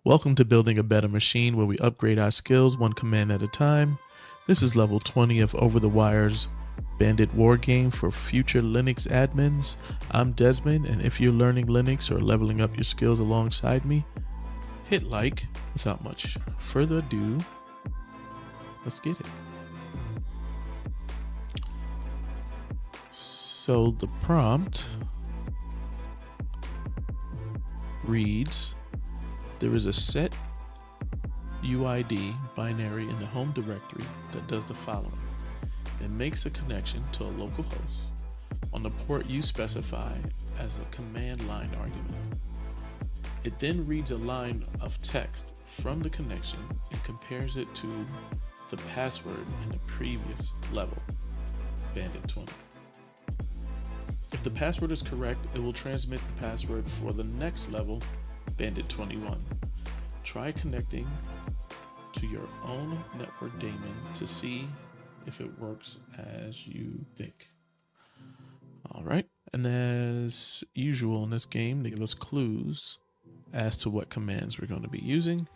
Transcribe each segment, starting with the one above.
Welcome to Building a Better Machine, where we upgrade our skills one command at a time. This is level 20 of Over the Wire's Bandit war game for future Linux admins. I'm Desmond, and if you're learning Linux or leveling up your skills alongside me, hit like. Without much further ado, let's get it. So the prompt reads, there is a set UID binary in the home directory that does the following. It makes a connection to a local host on the port you specify as a command line argument. It then reads a line of text from the connection and compares it to the password in the previous level, Bandit 20. If the password is correct, it will transmit the password for the next level, Bandit 21. Try connecting to your own network daemon to see if it works as you think. All right, and as usual in this game, they give us clues as to what commands we're going to be using.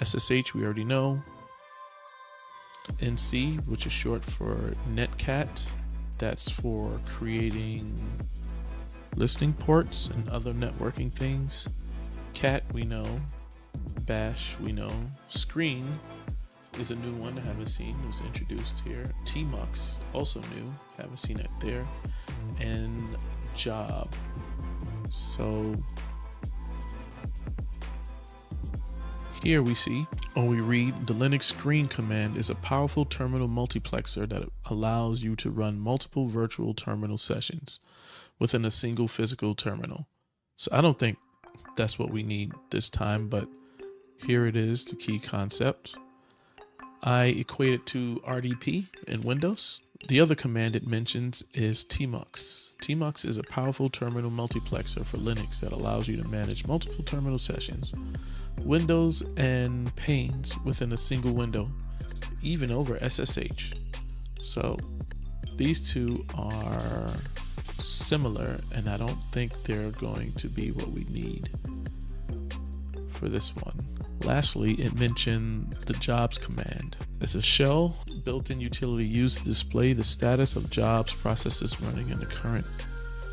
SSH we already know. NC, which is short for netcat, that's for creating listening ports and other networking things. Cat we know. Bash we know. Screen is a new one I haven't seen. It was introduced here. tmux, also new, haven't seen it there. And job. So here we see, or we read, the Linux screen command is a powerful terminal multiplexer that allows you to run multiple virtual terminal sessions within a single physical terminal. So I don't think that's what we need this time, but here it is, the key concept. I equate it to RDP in Windows. The other command it mentions is tmux. Tmux is a powerful terminal multiplexer for Linux that allows you to manage multiple terminal sessions, windows, and panes within a single window, even over SSH. So these two are similar, and I don't think they're going to be what we need for this one. Lastly, it mentioned the jobs command. It's a shell built-in utility used to display the status of jobs processes running in the current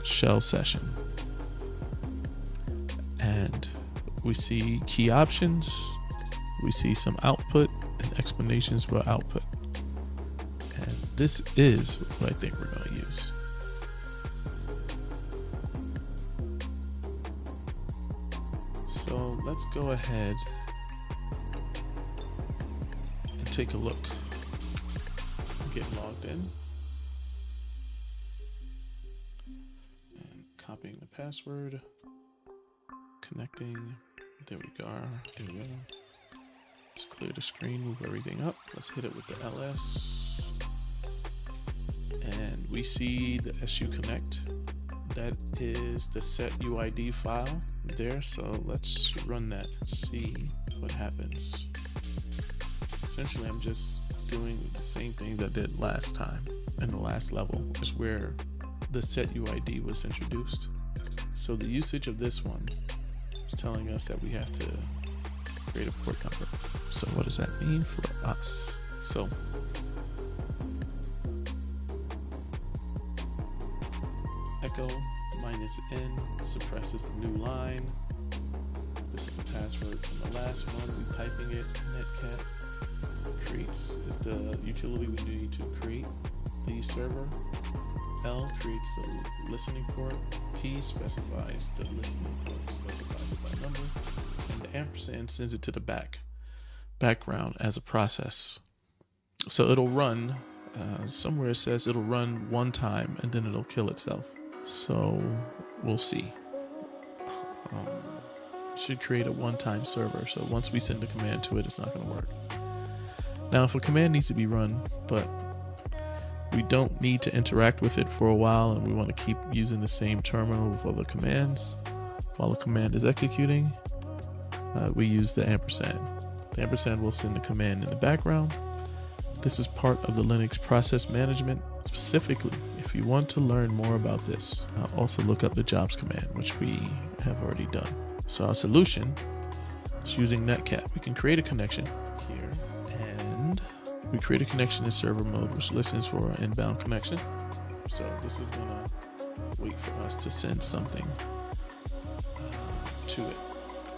shell session. And we see key options, we see some output and explanations for output. And this is what I think we're going to use. So let's go ahead and take a look. Get logged in. And copying the password. Connecting. There we go. There we go. Let's clear the screen, move everything up. Let's hit it with the LS. And we see the SU connect. That is the set UID file there. So let's run that and see what happens. Essentially, I'm just doing the same thing that I did last time in the last level, is where the set UID was introduced. So the usage of this one is telling us that we have to create a port number. So what does that mean for us? So echo -n suppresses the new line. This is the password from the last one. We're typing it. Netcat creates is the utility we need to create the server. L creates the listening port. P specifies the listening port, specifies it by number, and the ampersand sends it to the background as a process. So it'll run. Somewhere it says it'll run one time and then it'll kill itself. So we'll see. Should create a one-time server. So once we send the command to it, it's not going to work. Now, if a command needs to be run, but we don't need to interact with it for a while, and we want to keep using the same terminal with other commands while the command is executing, we use the ampersand. The ampersand will send the command in the background. This is part of the Linux process management. Specifically, if you want to learn more about this, also look up the jobs command, which we have already done. So our solution It's using netcat. We can create a connection here, and we create a connection in server mode, which listens for an inbound connection. So this is gonna wait for us to send something to it,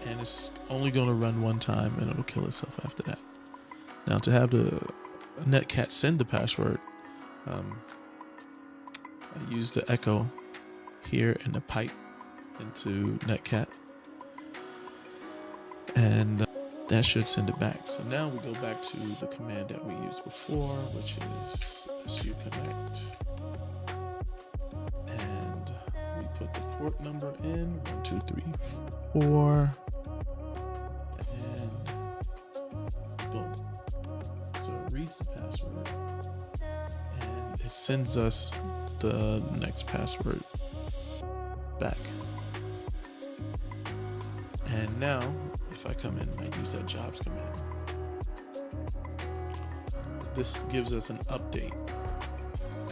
and it's only going to run one time, and it'll kill itself after that. Now, to have the netcat send the password, I use the echo here in the pipe into netcat, and that should send it back. So now we go back to the command that we used before, which is su connect, and we put the port number in 1 2 3 4, and boom. So it reads the password, and it sends us the next password back. And now, if I come in and I use that jobs command, this gives us an update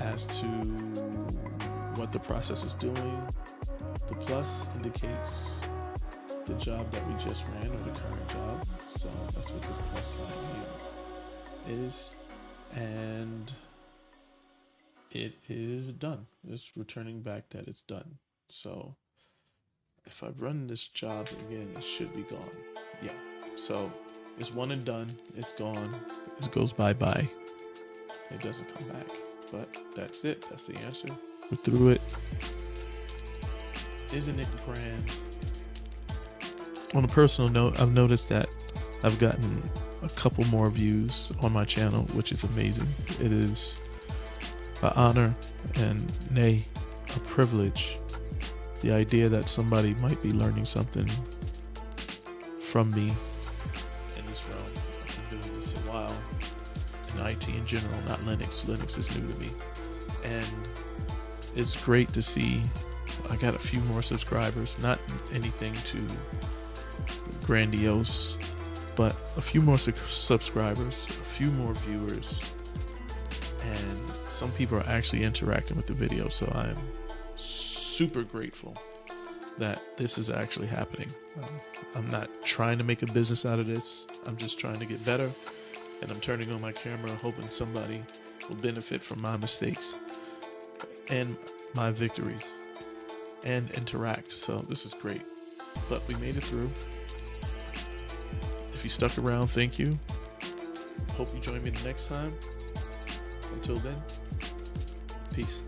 as to what the process is doing. The plus indicates the job that we just ran, or the current job. So that's what this plus sign here is. And it is done. It's returning back that it's done. So if I run this job again, it should be gone. Yeah. So it's one and done. It's gone. It goes bye-bye. It doesn't come back. But that's it. That's the answer. We're through it. Isn't it grand? On a personal note, I've noticed that I've gotten a couple more views on my channel, which is amazing. It is an honor and nay, a privilege. The idea that somebody might be learning something from me in this realm. I've been doing this a while, in IT in general, not Linux. Linux is new to me. And it's great to see I got a few more subscribers, not anything too grandiose, but a few more subscribers, a few more viewers, and some people are actually interacting with the video. So I'm super grateful that this is actually happening. I'm not trying to make a business out of this. I'm just trying to get better, and I'm turning on my camera hoping somebody will benefit from my mistakes and my victories and interact. So this is great. But we made it through. If you stuck around, thank you. Hope you join me the next time. Until then, peace.